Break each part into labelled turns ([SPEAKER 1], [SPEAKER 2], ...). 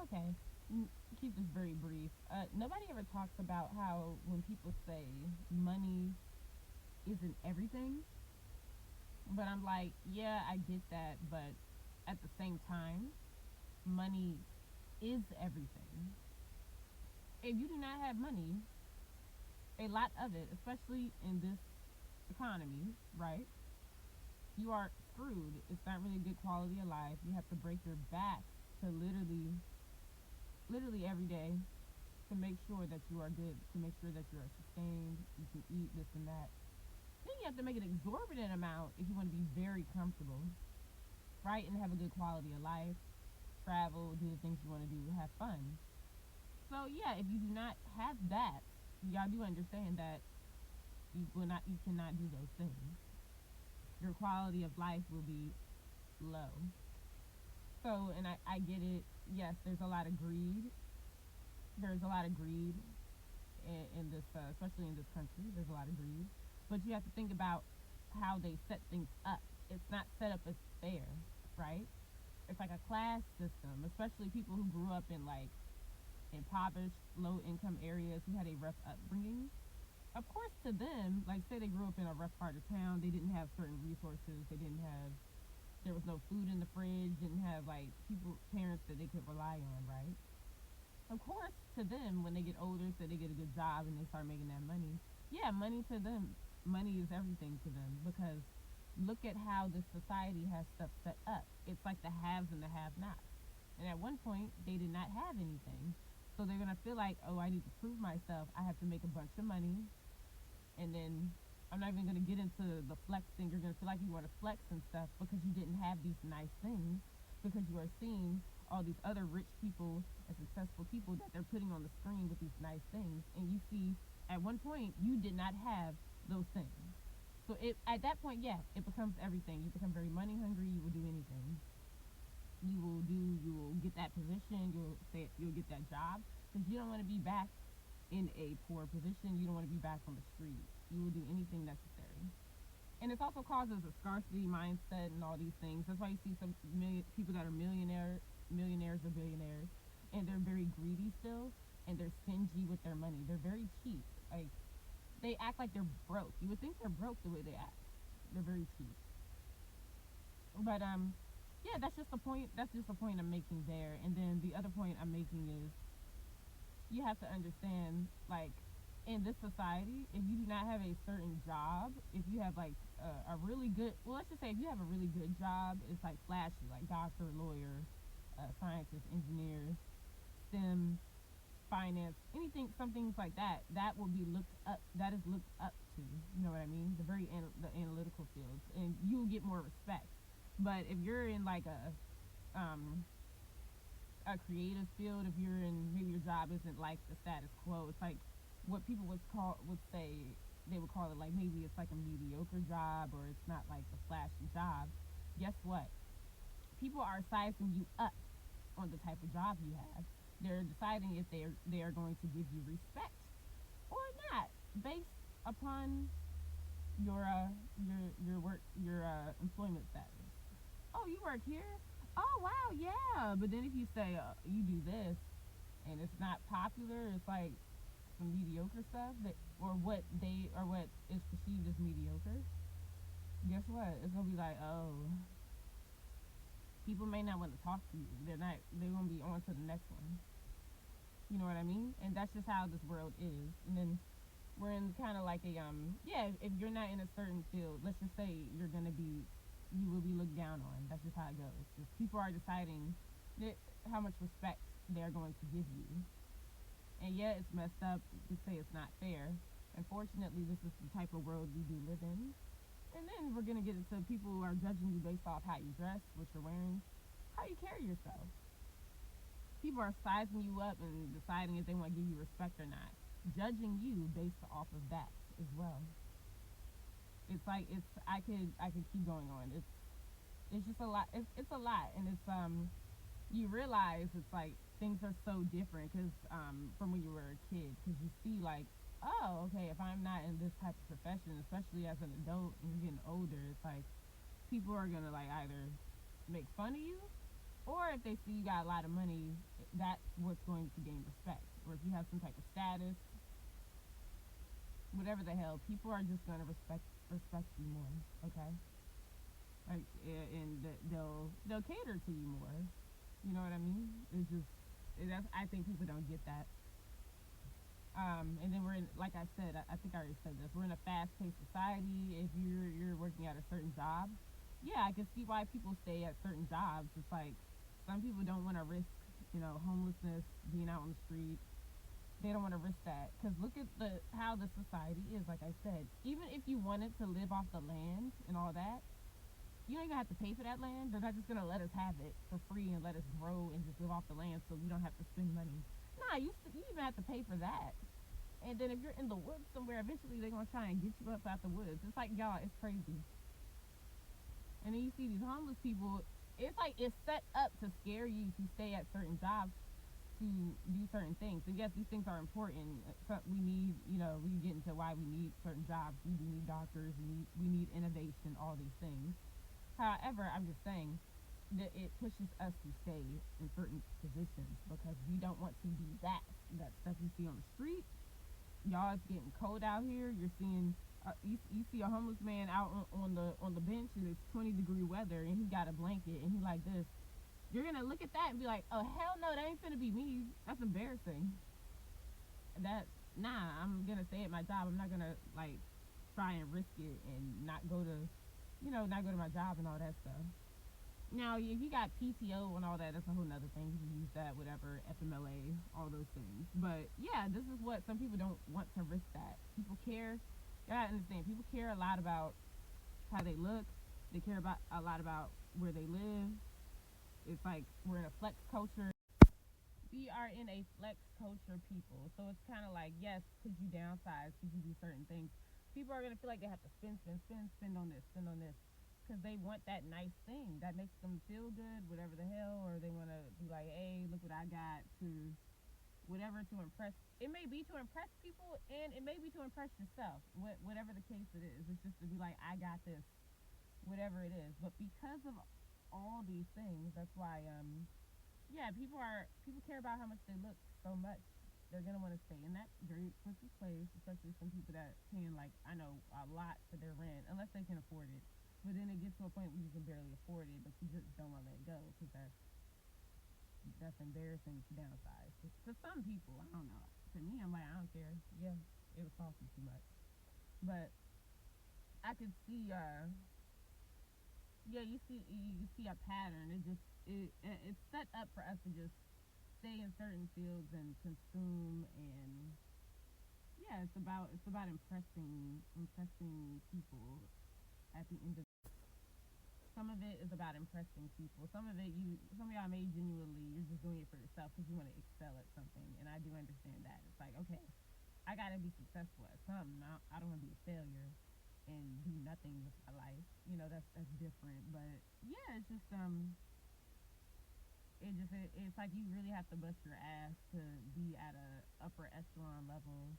[SPEAKER 1] Okay. Mm, Keep this very brief. Nobody ever talks about how when people say money isn't everything, but I'm like, yeah, I get that, but at the same time, money is everything. If you do not have money, a lot of it, especially in this economy, right? You are screwed. It's not really good quality of life. You have to break your back to literally every day to make sure that you are good, to make sure that you are sustained, you can eat this and that. Then you have to make an exorbitant amount if you want to be very comfortable, right? And have a good quality of life, travel, do the things you want to do, have fun. So yeah, if you do not have that, y'all do understand that you cannot do those things. Your quality of life will be low. So, and I get it. Yes, there's a lot of greed. There's a lot of greed in this, especially in this country. There's a lot of greed, but you have to think about how they set things up. It's not set up as fair, right? It's like a class system, especially people who grew up in like impoverished, low income areas who had a rough upbringing. Of course, to them, like say they grew up in a rough part of town, they didn't have certain resources. They didn't have there was no food in the fridge. Didn't have like people parents that they could rely on, right? Of course, to them, when they get older, say they get a good job and they start making that money, yeah, money to them, money is everything to them because look at how this society has stuff set up. It's like the haves and the have-nots. And at one point, they did not have anything. So they're going to feel like, oh, I need to prove myself. I have to make a bunch of money. And then I'm not even going to get into the flexing. You're going to feel like you want to flex and stuff because you didn't have these nice things because you are seeing all these other rich people and successful people that they're putting on the screen with these nice things, and you see at one point you did not have those things. So it at that point, yeah, it becomes everything. You become very money hungry. You will do anything. You will get that position. You'll get that job because you don't want to be back in a poor position. You don't want to be back on the street. You will do anything necessary. And it also causes a scarcity mindset and all these things. That's why you see some people that are millionaires or billionaires, and they're very greedy still, and they're stingy with their money. They're very cheap. Like they act like they're broke. You would think they're broke the way they act. They're very cheap. But yeah, that's just the point. That's just the point I'm making there. And then the other point I'm making is you have to understand, like, in this society, if you do not have a certain job, if you have like a really good, well, let's just say if you have a really good job, it's like flashy, like doctor, lawyer, scientist, engineer, STEM, finance, anything, some things like that, that will be looked up. That is looked up to. You know what I mean? The analytical fields, and you will get more respect. But if you're in like a creative field, if you're in maybe your job isn't like the status quo, it's like what people would say they would call it like maybe it's like a mediocre job or it's not like a flashy job. Guess what? People are sizing you up on the type of job you have. They're deciding if they are going to give you respect or not based upon your employment status. Oh, you work here? Oh, wow, yeah. But then if you say you do this and it's not popular, it's like some mediocre stuff that or what is perceived as mediocre. Guess what? It's gonna be like, oh, people may not want to talk to you. They're not. They're gonna be on to the next one. You know what I mean? And that's just how this world is. And then we're in kind of like a yeah. If you're not in a certain field, let's just say you will be looked down on. That's just how it goes. Just people are deciding that, how much respect they're going to give you. And yeah, it's messed up to say it's not fair. Unfortunately, this is the type of world we do live in. And then we're gonna get into people who are judging you based off how you dress, what you're wearing, how you carry yourself. People are sizing you up and deciding if they want to give you respect or not, judging you based off of that as well. It's like I could keep going on. It's just a lot. It's a lot, and it's you realize it's like things are so different because from when you were a kid, because you see like, oh, okay, if I'm not in this type of profession, especially as an adult and you're getting older, it's like people are gonna like either make fun of you Or if they see you got a lot of money, that's what's going to gain respect. Or if you have some type of status, whatever the hell, people are just gonna respect you more. Okay, like and they'll cater to you more. You know what I mean? It's just that's I think people don't get that. And then we're in, like I said, I think I already said this. We're in a fast-paced society. If you're working at a certain job, yeah, I can see why people stay at certain jobs. It's like some people don't want to risk, homelessness, being out on the street. They don't want to risk that because look at the how the society is. Like I said, even if you wanted to live off the land and all that, you don't even have to pay for that land. They're not just gonna let us have it for free and let us grow and just live off the land, so we don't have to spend money. Nah, you even have to pay for that. And then if you're in the woods somewhere, eventually they're gonna try and get you up out the woods. It's like y'all, it's crazy. And then you see these homeless people. It's like it's set up to scare you to stay at certain jobs to do certain things. And yes, these things are important. So we need, we get into why we need certain jobs. We do need doctors. We need innovation. All these things. However, I'm just saying that it pushes us to stay in certain positions because we don't want to be that stuff you see on the street. Y'all, it's getting cold out here. You're seeing you see a homeless man out on the bench and it's 20-degree weather and he got a blanket and he like this. You're gonna look at that and be like, oh hell no, that ain't finna be me. That's embarrassing. That nah, I'm gonna stay at my job. I'm not gonna like try and risk it and not go to not go to my job and all that stuff. Now, if you got PTO and all that, that's a whole nother thing. You can use that, whatever, FMLA, all those things. But yeah, this is what some people don't want to risk that. People care. You gotta understand, people care a lot about how they look. They care about a lot about where they live. It's like we're in a flex culture. We are in a flex culture, people. So it's kind of like, yes, could you downsize? Could you do certain things? People are gonna feel like they have to spend on this, spend on this, because they want that nice thing that makes them feel good, whatever the hell, or they want to be like, hey, look what I got to whatever to impress. It may be to impress people, and it may be to impress yourself. Whatever the case it is, it's just to be like, I got this, whatever it is. But because of all these things, that's why yeah, people care about how much they look so much. They're gonna want to stay in that very expensive place, especially some people that paying like I know a lot for their rent, unless they can afford it. But then it gets to a point where you can barely afford it, but you just don't want to let it go because that's embarrassing to downsize. To some people, I don't know. To me, I'm like I don't care. Yeah, it was costing too much, but I could see yeah, you see a pattern. It's set up for us to just stay in certain fields and consume and yeah, it's about impressing people at the end of some of it is about impressing people. Some of y'all may genuinely you're just doing it for yourself because you want to excel at something, and I do understand that. It's like okay, I gotta be successful at something. I don't want to be a failure and do nothing with my life. That's different. But yeah, it's just it's like you really have to bust your ass to be at a upper echelon level.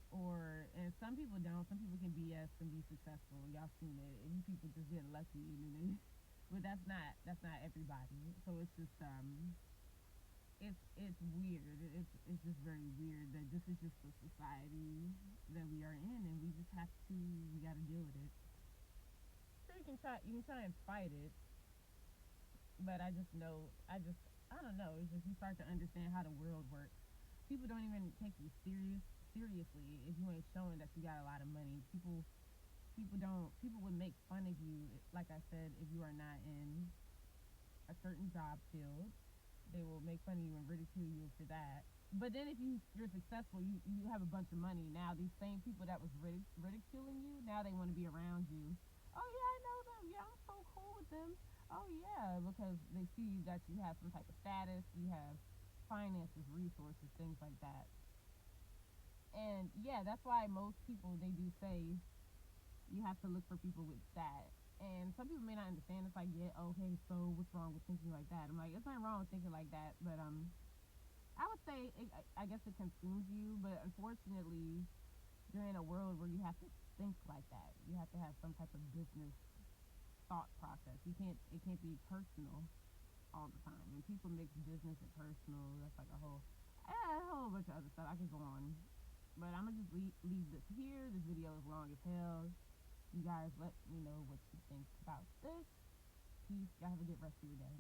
[SPEAKER 1] Or and some people don't. Some people can BS and be successful. Y'all seen it. And you people just get lucky, and then but that's not everybody. So it's just it's weird. It's just very weird that this is just the society that we are in, and we just have to we got to deal with it. Sure, you can try and fight it, but I don't know. It's just you start to understand how the world works. People don't even take you seriously if you ain't showing that you got a lot of money. People would make fun of you, like I said, if you are not in a certain job field. They will make fun of you and ridicule you for that. But then if you're successful, you have a bunch of money. Now these same people that was ridiculing you, now they want to be around you. Oh yeah, I know them. Yeah, I'm so cool with them. Oh yeah, because they see that you have some type of status, you have finances, resources, things like that. And yeah, that's why most people they do say you have to look for people with that. And some people may not understand. It's like, yeah, okay, so what's wrong with thinking like that? I'm like, it's not wrong with thinking like that, but I would say I guess it consumes you, but unfortunately, you're in a world where you have to think like that. You have to have some type of business thought process. It can't be personal. all the time. And people mix business and personal. That's like a whole bunch of other stuff. I could go on. But I'm going to just leave this here. This video is long as hell. You guys let me know what you think about this. Peace. Y'all have a good rest of your day.